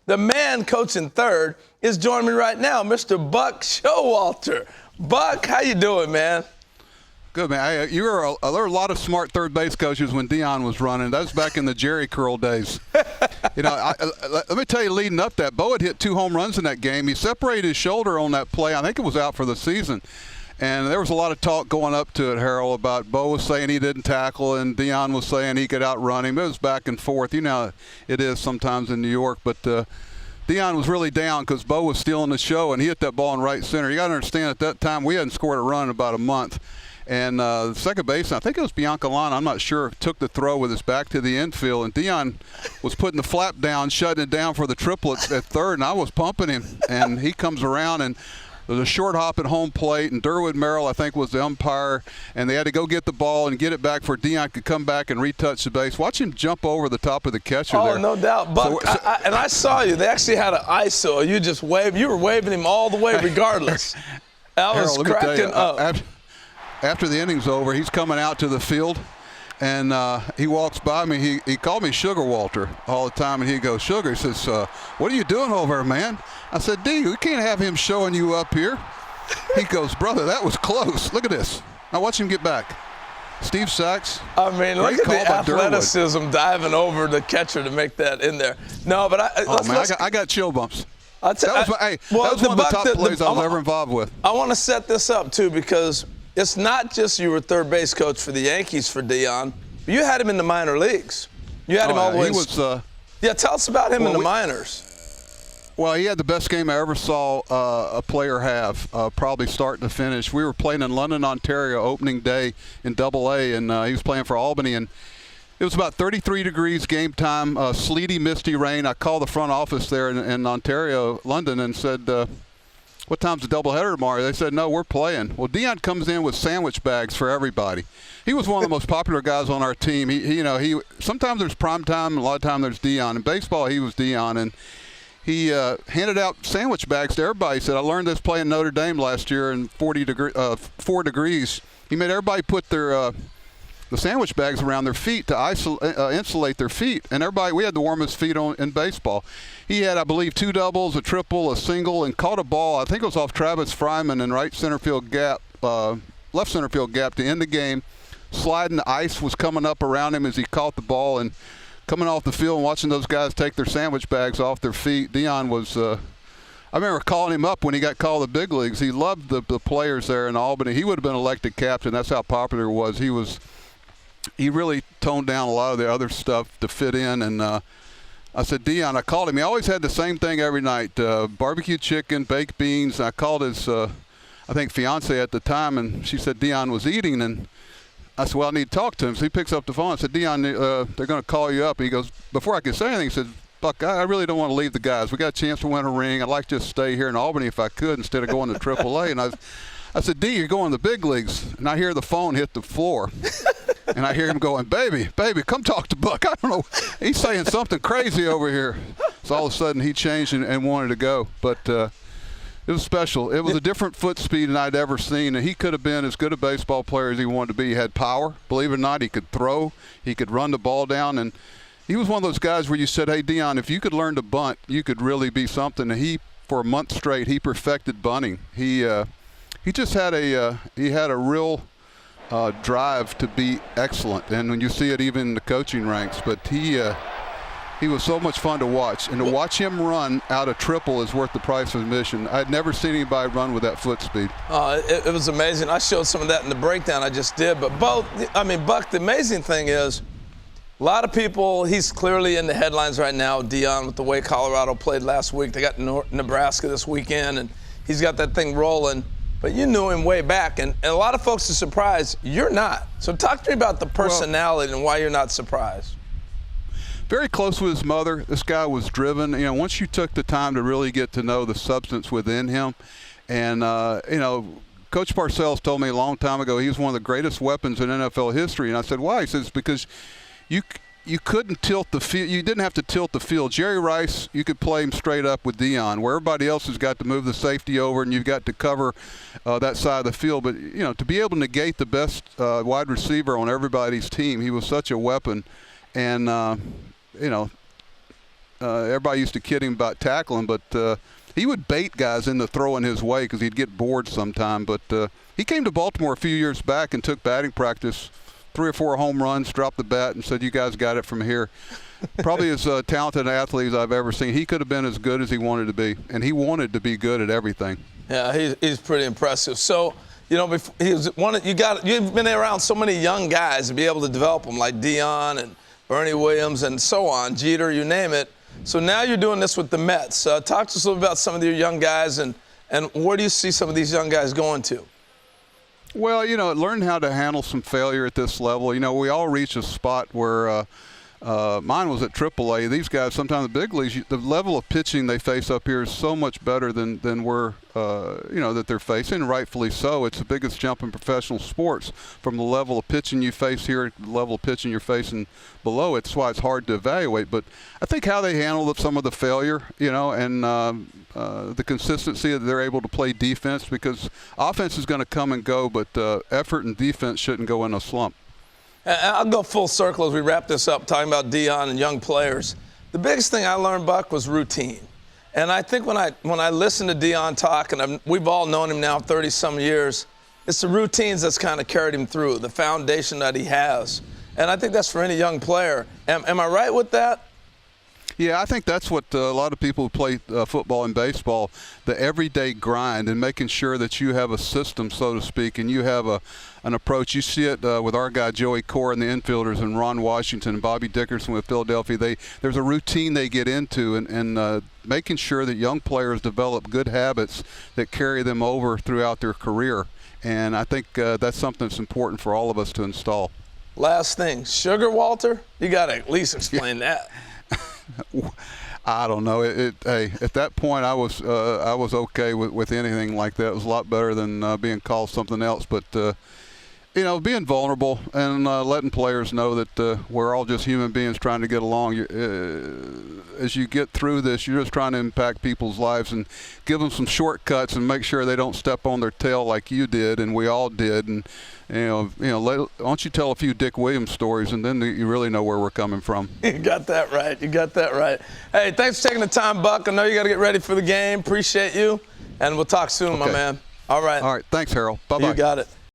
The man coaching third is joining me right now, Mr. Buck Showalter. Buck, how you doing, man? Good, man. There were a lot of smart third base coaches when Deion was running. That was back in the Jerry curl days. Let me tell you, leading up that, Bo had hit 2 home runs in that game. He separated his shoulder on that play. I think it was out for the season. And there was a lot of talk going up to it, Harold, about Bo was saying he didn't tackle and Deion was saying he could outrun him. It was back and forth. You know it is sometimes in New York. But Deion was really down because Bo was stealing the show, and he hit that ball in right center. You got to understand, at that time, we hadn't scored a run in about a month. And the second baseman, I think it was Biancalana, I'm not sure, took the throw with his back to the infield. And Deion was putting the flap down, shutting it down for the triplets at third, and I was pumping him. And he comes around, and there's a short hop at home plate, and Derwood Merrill, I think, was the umpire, and they had to go get the ball and get it back for Deion could come back and retouch the base. Watch him jump over the top of the catcher there. Oh, no doubt. Buck, I saw you. They actually had an ISO. You just waved. You were waving him all the way regardless. That was Harold, cracking up. After the inning's over, he's coming out to the field, and he walks by me. He called me Showalter all the time, and he goes, Sugar, he says, what are you doing over there, man? I said, D, we can't have him showing you up here. He goes, brother, that was close. Look at this. Now watch him get back. Steve Sachs. I mean, look at the athleticism diving over the catcher to make that in there. No, but I got chill bumps. That was one of the top plays I was ever involved with. I want to set this up, too, because it's not just you were third base coach for the Yankees for Deion. You had him in the minor leagues. You had him all the way. Yeah, tell us about him in the minors. Well, he had the best game I ever saw a player have, probably start to finish. We were playing in London, Ontario, opening day in Double-A, and he was playing for Albany. And it was about 33 degrees game time, sleety, misty rain. I called the front office there in Ontario, London, and said, what time's the doubleheader tomorrow? They said, no, we're playing. Well, Deion comes in with sandwich bags for everybody. He was one of the most popular guys on our team. He sometimes there's prime time, a lot of time there's Deion. In baseball, he was Deion, and he handed out sandwich bags to everybody. He said, I learned this playing Notre Dame last year in 4 degrees. He made everybody put their the sandwich bags around their feet to insulate their feet. And everybody, we had the warmest feet in baseball. He had, I believe, 2 doubles, a triple, a single, and caught a ball. I think it was off Travis Fryman in right center field gap, left center field gap to end the game. Sliding ice was coming up around him as he caught the ball, and coming off the field and watching those guys take their sandwich bags off their feet. Deion was I remember calling him up when he got called the big leagues. He loved the players there in Albany. He would have been elected captain. That's how popular he was. He really toned down a lot of the other stuff to fit in. And I said, Deion, I called him. He always had the same thing every night, barbecue chicken, baked beans. I called his, I think, fiance at the time, and she said Deion was eating. And I said, well, I need to talk to him. So he picks up the phone. I said, Deion, they're going to call you up. And he goes, before I could say anything, he said, Buck, I really don't want to leave the guys. We got a chance to win a ring. I'd like to just stay here in Albany if I could instead of going to AAA. And I said, D, you're going to the big leagues. And I hear the phone hit the floor. And I hear him going, baby, come talk to Buck. I don't know. He's saying something crazy over here. So all of a sudden he changed and wanted to go. But it was special. It was a different foot speed than I'd ever seen. And he could have been as good a baseball player as he wanted to be. He had power. Believe it or not, he could throw. He could run the ball down. And he was one of those guys where you said, hey, Deion, if you could learn to bunt, you could really be something. And for a month straight, he perfected bunting. He just had a real drive to be excellent, and when you see it even in the coaching ranks. But he was so much fun to watch, and to watch him run out a triple is worth the price of admission. I'd never seen anybody run with that foot speed. It was amazing. I showed some of that in the breakdown I just did. But Buck, the amazing thing is, a lot of people, he's clearly in the headlines right now, Deion, with the way Colorado played last week. They got Nebraska this weekend, and he's got that thing rolling. But you knew him way back, and a lot of folks are surprised. You're not. So talk to me about the personality and why you're not surprised. Very close with his mother. This guy was driven. Once you took the time to really get to know the substance within him, and, Coach Parcells told me a long time ago he was one of the greatest weapons in NFL history. And I said, why? He says, because you couldn't tilt the field. You didn't have to tilt the field. Jerry Rice, you could play him straight up with Deion, where everybody else has got to move the safety over, and you've got to cover that side of the field. But, to be able to negate the best wide receiver on everybody's team, he was such a weapon. And, everybody used to kid him about tackling, but he would bait guys into throwing his way because he'd get bored sometime. But he came to Baltimore a few years back and took batting practice, 3 or 4 home runs, dropped the bat, and said, "You guys got it from here." Probably as talented an athlete as I've ever seen. He could have been as good as he wanted to be, and he wanted to be good at everything. Yeah, he's pretty impressive. So, you know, you've been around so many young guys to be able to develop them, like Deion and Bernie Williams and so on, Jeter, you name it. So now you're doing this with the Mets. Talk to us a little about some of your young guys and where do you see some of these young guys going to? Well, you know, learn how to handle some failure at this level. You know, we all reach a spot where mine was at AAA. These guys, sometimes the big leagues, the level of pitching they face up here is so much better than we're, you know, that they're facing, and rightfully so. It's the biggest jump in professional sports from the level of pitching you face here to the level of pitching you're facing below. It's why it's hard to evaluate. But I think how they handle some of the failure, you know, and the consistency that they're able to play defense, because offense is going to come and go, but effort and defense shouldn't go in a slump. I'll go full circle as we wrap this up, talking about Deion and young players. The biggest thing I learned, Buck, was routine. And I think when I listen to Deion talk, and we've all known him now 30-some years, it's the routines that's kind of carried him through, the foundation that he has. And I think that's for any young player. Am I right with that? Yeah, I think that's what a lot of people who play football and baseball, the everyday grind and making sure that you have a system, so to speak, and you have an approach. You see it with our guy Joey Cora and the infielders, and Ron Washington and Bobby Dickerson with Philadelphia. There's a routine they get into, and making sure that young players develop good habits that carry them over throughout their career. And I think that's something that's important for all of us to install. Last thing, Sugar Walter? You got to at least explain that. I don't know. Hey, at that point, I was okay with anything like that. It was a lot better than being called something else. But you know, being vulnerable and letting players know that we're all just human beings trying to get along. As you get through this, you're just trying to impact people's lives and give them some shortcuts and make sure they don't step on their tail like you did and we all did. And why don't you tell a few Dick Williams stories, and then you really know where we're coming from. You got that right. You got that right. Hey, thanks for taking the time, Buck. I know you got to get ready for the game. Appreciate you, and we'll talk soon, my man. All right. All right. Thanks, Harold. Bye-bye. You got it.